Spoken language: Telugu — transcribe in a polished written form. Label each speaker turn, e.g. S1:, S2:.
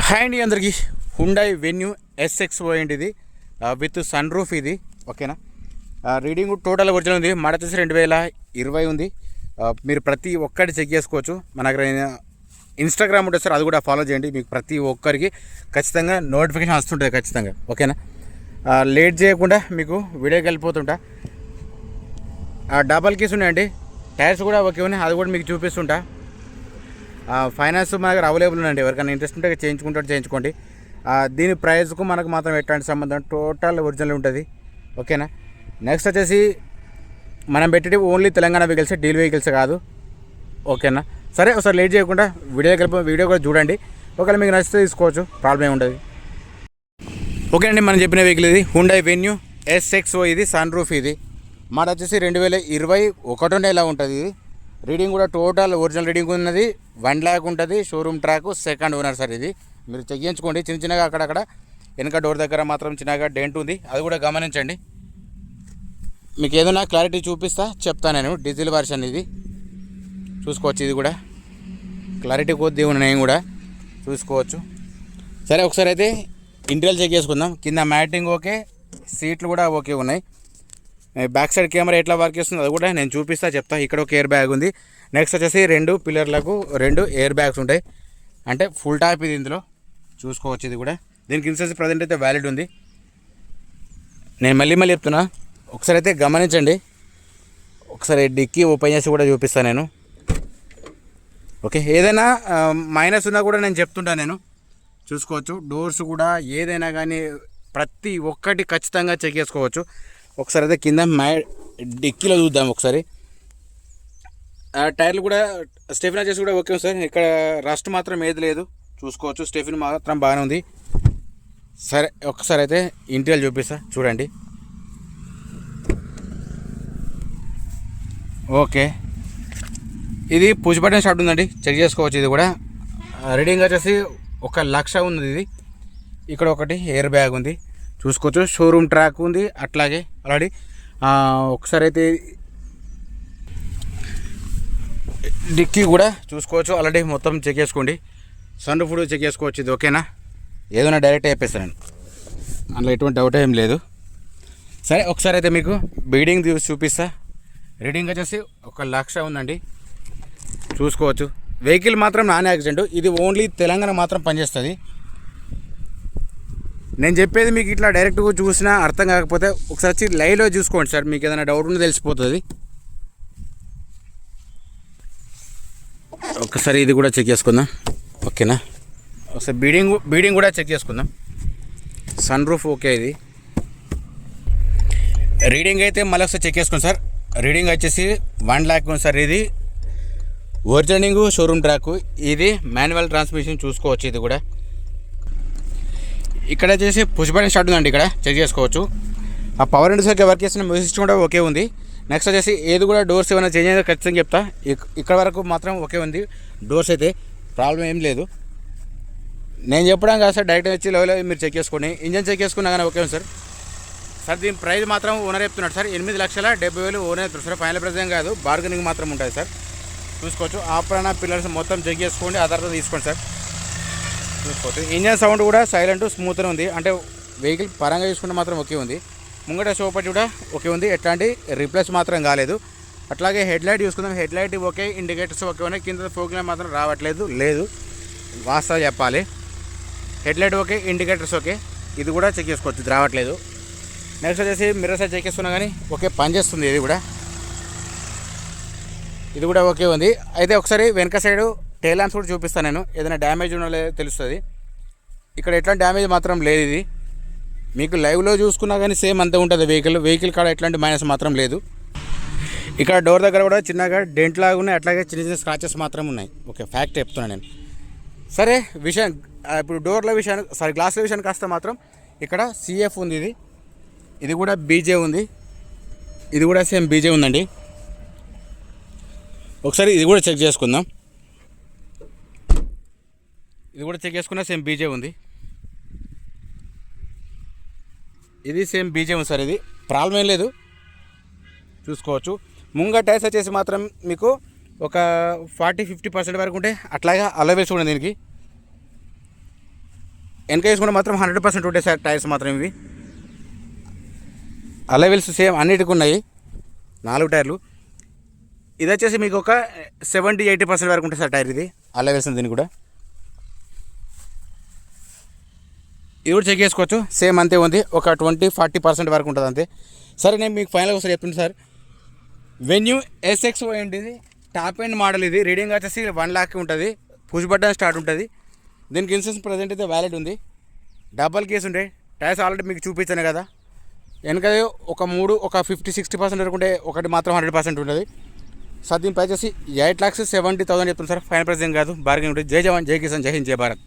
S1: హాయ్ అండి అందరికీ. హుండాయ్ వెన్యూ SX అండి ఇది, విత్ సన్ రూఫ్ ఇది. ఓకేనా. రీడింగ్ టోటల్ ఒరిజినల్ ఉంది. మోడల్ వచ్చేసి 2020 ఉంది. మీరు ప్రతి ఒక్కటి చెక్ చేసుకోవచ్చు. మన దగ్గర ఇన్స్టాగ్రామ్ ఉంటుంది సార్, అది కూడా ఫాలో చేయండి. మీకు ప్రతి ఒక్కరికి ఖచ్చితంగా నోటిఫికేషన్ వస్తుంటుంది ఖచ్చితంగా. ఓకేనా. లేట్ చేయకుండా మీకు వీడియోకి వెళ్ళిపోతుంటా. డబల్ కీస్ ఉన్నాయండి, టైర్స్ కూడా ఓకే ఉన్నాయి, అది కూడా మీకు చూపిస్తుంటా. ఫైనాన్స్ మన దగ్గర అవైలబుల్ ఉందండి. ఎవరికైనా ఇంట్రెస్ట్ ఉంటే చేయించుకోండి. దీని ప్రైస్కు మనకు మాత్రం ఎట్లాంటి సంబంధం, టోటల్ ఒరిజినల్ ఉంటుంది. ఓకేనా. నెక్స్ట్ వచ్చేసి మనం పెట్టేది only Telangana vehicles, deal vehicles కాదు. ఓకేనా. సరే, ఒకసారి లేట్ చేయకుండా వీడియో కూడా చూడండి. ఒకవేళ మీకు నచ్చితే తీసుకోవచ్చు, ప్రాబ్లం ఏమి ఉండదు. ఓకే అండి, మనం చెప్పిన వెహికల్ ఇది హుండాయ్ వెన్యూ SX. ఇది సన్ రూఫ్. ఇది మోడల్ వచ్చేసి 2021 ఇలా ఉంటుంది. ఇది రీడింగ్ కూడా టోటల్ ఒరిజినల్ రీడింగ్ ఉన్నది. 1 lakh ఉంటుంది. Showroom track, second owner sir. ఇది మీరు చెక్ చేయించుకోండి. చిన్నగా అక్కడక్కడ వెనక డోర్ దగ్గర మాత్రం చిన్నగా డెంట్ ఉంది, అది కూడా గమనించండి. మీకు ఏదైనా క్లారిటీ చెప్తా నేను. డీజిల్ వర్షన్ ఇది చూసుకోవచ్చు. ఇది కూడా క్లారిటీ కొద్ది ఉన్నాయి, కూడా చూసుకోవచ్చు. సరే, ఒకసారి అయితే ఇంటీరియర్ చెక్ చేసుకుందాం. కింద మ్యాటింగ్ ఓకే, సీట్లు కూడా ఓకే ఉన్నాయి. బ్యాక్ సైడ్ కెమెరా ఎట్లా వర్క్ చేస్తుందో అది కూడా నేను చెప్తా. ఇక్కడ ఒక ఎయిర్ బ్యాగ్ ఉంది. నెక్స్ట్ వచ్చేసి 2 పిల్లర్లకు 2 ఎయిర్ బ్యాగ్స్ ఉంటాయి, అంటే ఫుల్ టాప్ ఇది. ఇందులో చూసుకోవచ్చు. ఇది కూడా దీనికి ఇన్సూరెన్స్ ప్రజెంట్ అయితే వ్యాలిడ్ ఉంది. నేను మళ్ళీ చెప్తున్నా, ఒకసారి అయితే గమనించండి. ఒకసారి డిక్కీ ఓపెన్ చేసి కూడా చూపిస్తాను నేను. ఓకే, ఏదైనా మైనస్ ఉన్నా కూడా నేను చెప్తుంటాను నేను. చూసుకోవచ్చు. డోర్స్ కూడా ఏదైనా కానీ ప్రతి ఒక్కటి ఖచ్చితంగా చెక్ చేసుకోవచ్చు. ఒకసారి అయితే కింద డిక్కీలో చూద్దాం ఒకసారి. టైర్లు కూడా స్టెఫిన్ వచ్చేసి కూడా ఓకే సార్. ఇక్కడ రస్ట్ మాత్రం ఏది లేదు, చూసుకోవచ్చు. స్టెఫిన్ మాత్రం బాగానే ఉంది. సరే, ఒకసారి అయితే ఇంటీరియర్ చూపిస్తా, చూడండి. ఓకే, ఇది పుష్ బటన్ స్టార్ట్ ఉందండి, చెక్ చేసుకోవచ్చు. ఇది కూడా రీడింగ్ వచ్చేసి 1,00,000 ఉంది. ఇది ఇక్కడ ఒకటి ఎయిర్ బ్యాగ్ ఉంది, చూసుకోవచ్చు. షోరూమ్ ట్రాక్ ఉంది అట్లాగే ఆల్రెడీ. ఒకసారి అయితే డిక్కీ కూడా చూసుకోవచ్చు, ఆల్రెడీ మొత్తం చెక్ చేసుకోండి. సన్ రూఫ్ చెక్ చేసుకోవచ్చు. ఇది ఓకేనా. ఏదైనా డైరెక్ట్ అయిపోయిస్తాను, అందులో ఎటువంటి డౌట్ ఏం లేదు. సరే, ఒకసారి అయితే మీకు బీడింగ్ చూపిస్తా. రీడింగ్ వచ్చేసి 1,00,000 ఉందండి, చూసుకోవచ్చు. వెహికల్ మాత్రం నాన్ యాక్సిడెంట్. ఇది ఓన్లీ తెలంగాణ మాత్రం పనిచేస్తుంది. నేను చెప్పేది మీకు ఇట్లా డైరెక్ట్గా చూసినా అర్థం కాకపోతే ఒకసారి వచ్చి లైవ్లో చూసుకోండి సార్, మీకు ఏదైనా డౌట్ ఉంటే తెలిసిపోతుంది. ఒకసారి ఇది కూడా చెక్ చేసుకుందాం. ఓకేనా. ఒకసారి బీడింగ్ కూడా చెక్ చేసుకుందాం. Sunroof okay. ఇది రీడింగ్ అయితే మళ్ళీ ఒకసారి చెక్ చేసుకోండి సార్. రీడింగ్ వచ్చేసి 1 lakh ఉంది సార్. ఇది ఒరిజినల్ షోరూమ్ ట్రాక్. ఇది మాన్యువల్ ట్రాన్స్మిషన్, చూసుకోవచ్చు. ఇది కూడా ఇక్కడ వచ్చేసి పుష్ బటన్ స్టార్ట్ ఉందండి, ఇక్కడ చెక్ చేసుకోవచ్చు. ఆ పవర్ విండోస్ వర్క్ చేసిన మ్యూజిక్ సిస్టమ్ కూడా ఓకే ఉంది. నెక్స్ట్ వచ్చేసి ఏది కూడా డోర్స్ ఏమైనా చేంజ్ అయితే ఖచ్చితంగా చెప్తా. ఇక్కడ వరకు మాత్రం ఓకే ఉంది. డోర్స్ అయితే ప్రాబ్లం ఏం లేదు. నేను చెప్పడం కాదు సార్, డైరెక్ట్ వచ్చి లెవెల్ మీరు చెక్ చేసుకోండి. ఇంజన్ చెక్ చేసుకున్నా కానీ ఓకే ఉంది సార్. సార్ దీని ప్రైస్ మాత్రం ఓనర్ చెప్తున్నాడు సార్, 8,70,000 ఓనర్ చెప్తున్నాడు సార్. ఫైనల్ ప్రైస్ ఏం కాదు, బార్గెనింగ్ మాత్రం ఉంటుంది సార్. చూసుకోవచ్చు. ఆపరణ పిల్లర్స్ మొత్తం చెక్ చేసుకోండి, ఆ తర్వాత తీసుకోండి సార్. చూసుకోవచ్చు. ఇంజన్ సౌండ్ కూడా సైలెంట్ స్మూత్గా ఉంది, అంటే వెహికల్ పరంగా చూసుకుంటే మాత్రం ఓకే ఉంది. ముంగట షోపటి కూడా ఓకే ఉంది, ఎట్లాంటి రీప్లేస్ మాత్రం కాలేదు. అట్లాగే హెడ్ లైట్ చూసుకుందాం. Head light okay, indicators okay ఉన్నాయి. కింద ఫోక్ లైట్ మాత్రం రావట్లేదు, లేదు వాస్తవం చెప్పాలి. Head light okay, indicators okay, ఇది కూడా చెక్ చేసుకోవచ్చు, ఇది రావట్లేదు. నెక్స్ట్ వచ్చేసి మిర్రర్ సైడ్ చెక్ చేసుకున్నా కానీ ఓకే, పనిచేస్తుంది. ఇది కూడా ఓకే ఉంది. అయితే ఒకసారి వెనక సైడు టైల్ ల్యాంప్స్ కూడా చూపిస్తాను నేను, ఏదైనా డ్యామేజ్ ఉన్నా లేదో తెలుస్తుంది. ఇక్కడ ఎట్లాంటి డ్యామేజ్ మాత్రం లేదు. ఇది మీకు లైవ్లో చూసుకున్నా కానీ సేమ్ అంతే ఉంటుంది. వెహికల్ కాడ ఎట్లాంటి మైనస్ మాత్రం లేదు. ఇక్కడ డోర్ దగ్గర కూడా చిన్నగా డెంట్ లాగా ఉన్నాయి, అట్లాగే చిన్న స్క్రాచెస్ మాత్రం ఉన్నాయి. ఓకే, ఫ్యాక్ట్ చెప్తున్నాను నేను. సరే, ఇప్పుడు డోర్ల విషయానికి గ్లాసుల విషయానికి వస్తే మాత్రం ఇక్కడ CF ఉంది. ఇది కూడా BJ ఉంది. ఇది కూడా సేమ్ BJ ఉందండి. ఒకసారి ఇది కూడా చెక్ చేసుకుందాం. ఇది కూడా చెక్ చేసుకున్నా సేమ్ BJ ఉంది. ఇది సేమ్ BJ ఉంది సార్. ఇది ప్రాబ్లం ఏం లేదు, చూసుకోవచ్చు. ముంగ టైర్స్ వచ్చేసి మాత్రం మీకు ఒక 40-50% వరకు ఉంటే అట్లాగా అలవేస్ కూడా దీనికి వెనక వేసుకుంటే మాత్రం 100% ఉంటాయి సార్ టైర్స్ మాత్రం ఇవి. అలవెల్స్ సేమ్ అన్నిటికి ఉన్నాయి 4 టైర్లు. ఇది వచ్చేసి మీకు ఒక 70-80% వరకు ఉంటుంది సార్ టైర్ ఇది అలవెల్స్. దీన్ని కూడా ఇది కూడా చెక్ చేసుకోవచ్చు, సేమ్ అంతే ఉంది, ఒక 20-40% వరకు ఉంటుంది అంతే. సరే నేను మీకు ఫైనల్గా ఒకసారి చెప్తున్నాను సార్. వెన్యూ SX ఇది టాప్ ఎండ్ మోడల్. ఇది రీడింగ్ వచ్చేసి 1 lakh ఉంటుంది, పుష్ బటన్ స్టార్ట్ ఉంటుంది. దీనికి ఇన్సూరెన్స్ ప్రజెంట్ అయితే వ్యాలిడ్ ఉంది, డబల్ కేస్ ఉంటాయి. టైర్స్ ఆల్రెడీ మీకు చూపించాను కదా. వెనక ఒక 50-60% వరకు ఉంటే, ఒకటి మాత్రం 100% ఉంటుంది సార్. దీని ప్రైస్ వచ్చి 8,70,000 చెప్తున్నాను సార్. ఫైనల్ ప్రైస్ ఏం కాదు, బార్గెన్ ఉంటుంది. జై జవాన్, జై కిసాన్, జై హింద్, జై భారత్.